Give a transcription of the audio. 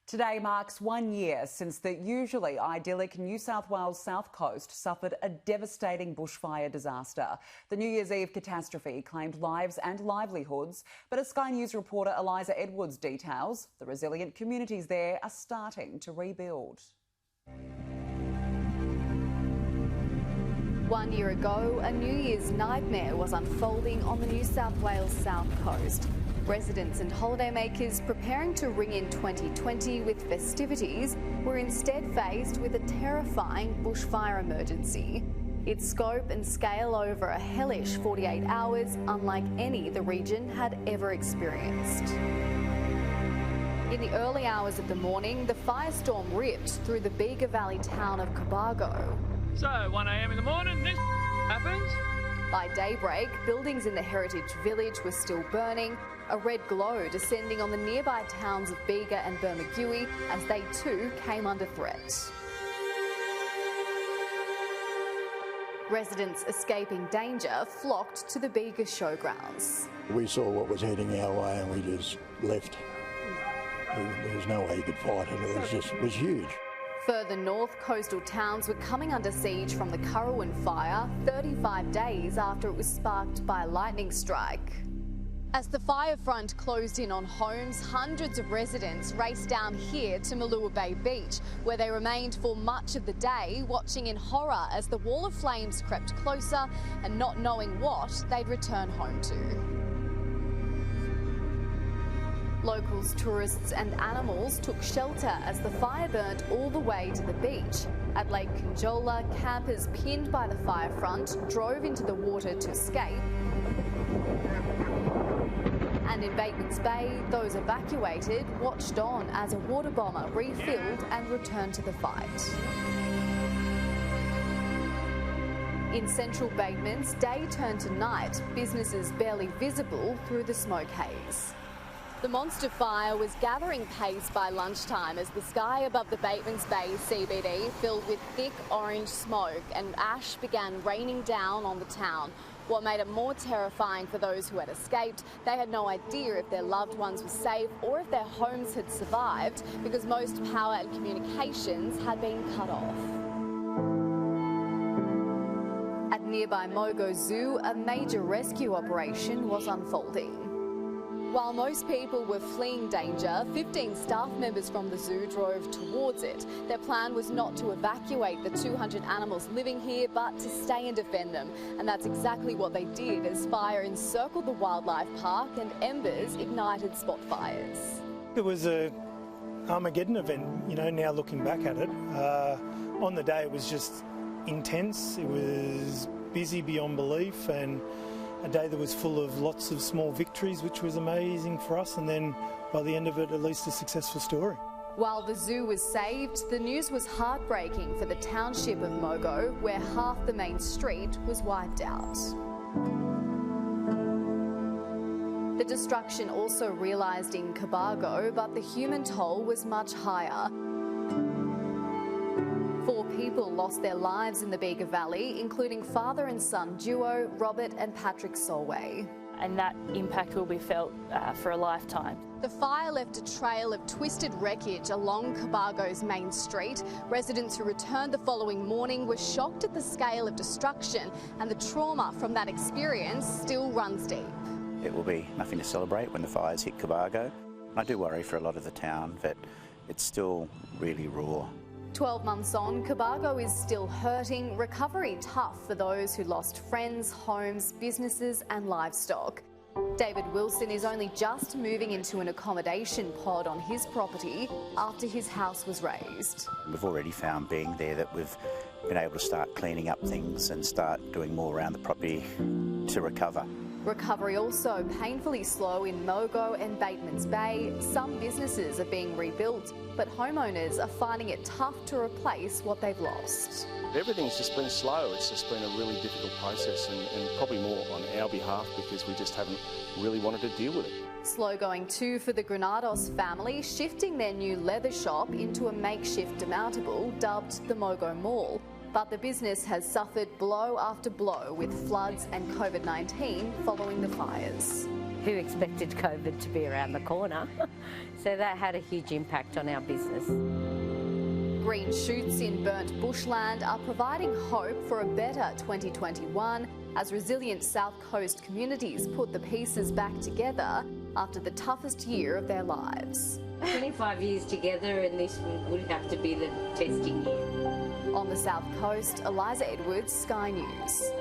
Today marks 1 year since the usually idyllic New South Wales south coast suffered a devastating bushfire disaster. The New Year's Eve catastrophe claimed lives and livelihoods, but as Sky News reporter Eliza Edwards details, the resilient communities there are starting to rebuild. 1 year ago, a New Year's nightmare was unfolding on the New South Wales south coast. Residents and holidaymakers preparing to ring in 2020 with festivities were instead faced with a terrifying bushfire emergency. Its scope and scale over a hellish 48 hours, unlike any the region had ever experienced. In the early hours of the morning, the firestorm ripped through the Bega Valley town of COBARGO. So, 1 a.m. in the morning, this happens. By daybreak, buildings in the heritage village were still burning, a red glow descending on the nearby towns of Bega and Bermagui as they too came under threat. Residents escaping danger flocked to the Bega showgrounds. We saw what was heading our way and we just left. There was no way you could fight it. It was huge. Further north, coastal towns were coming under siege from the Currowan fire 35 days after it was sparked by a lightning strike. As the fire front closed in on homes, hundreds of residents raced down here to MALUA Bay Beach, where they remained for much of the day, watching in horror as the wall of flames crept closer and not knowing what they'd return home to. Locals, tourists and animals took shelter as the fire burnt all the way to the beach. At Lake Conjola, campers pinned by the fire front drove into the water to escape. And in Bateman's Bay, those evacuated watched on as a water bomber refilled and returned to the fight. In central Bateman's, day turned to night, businesses barely visible through the smoke haze. The monster fire was gathering pace by lunchtime as the sky above the Bateman's Bay CBD filled with thick orange smoke and ash began raining down on the town. What made it more terrifying for those who had escaped, they had no idea if their loved ones were safe or if their homes had survived because most power and communications had been cut off. At nearby MOGO Zoo, a major rescue operation was unfolding. While most people were fleeing danger, 15 staff members from the zoo drove towards it. Their plan was not to evacuate the 200 animals living here, but to stay and defend them. And that's exactly what they did as fire encircled the wildlife park and embers ignited spot fires. It was a Armageddon event, now looking back at it. On the day it was just intense, it was busy beyond belief and a day that was full of lots of small victories, which was amazing for us, and then by the end of it, at least a successful story. While the zoo was saved, the news was heartbreaking for the township of MOGO, where half the main street was wiped out. The destruction also realised in COBARGO, but the human toll was much higher. 4 people lost their lives in the Bega Valley, including father and son duo Robert and Patrick Solway. And that impact will be felt for a lifetime. The fire left a trail of twisted wreckage along COBARGO's main street. Residents who returned the following morning were shocked at the scale of destruction, and the trauma from that experience still runs deep. It will be nothing to celebrate when the fires hit COBARGO. I do worry for a lot of the town that it's still really raw. 12 months on, COBARGO is still hurting, recovery tough for those who lost friends, homes, businesses and livestock. David Wilson is only just moving into an accommodation pod on his property after his house was razed. We've already found being there that we've been able to start cleaning up things and start doing more around the property to recover. Recovery also painfully slow in MOGO and Bateman's Bay. Some businesses are being rebuilt, but homeowners are finding it tough to replace what they've lost. Everything's just been slow. It's just been a really difficult process and probably more on our behalf because we just haven't really wanted to deal with it. Slow going too for the Granados family, shifting their new leather shop into a makeshift demountable dubbed the MOGO Mall. But the business has suffered blow after blow with floods and COVID-19 following the fires. Who expected COVID to be around the corner? So that had a huge impact on our business. Green shoots in burnt bushland are providing hope for a better 2021 as resilient South Coast communities put the pieces back together after the toughest year of their lives. 25 years together, and this would have to be the testing year. On the South Coast, Eliza Edwards, Sky News.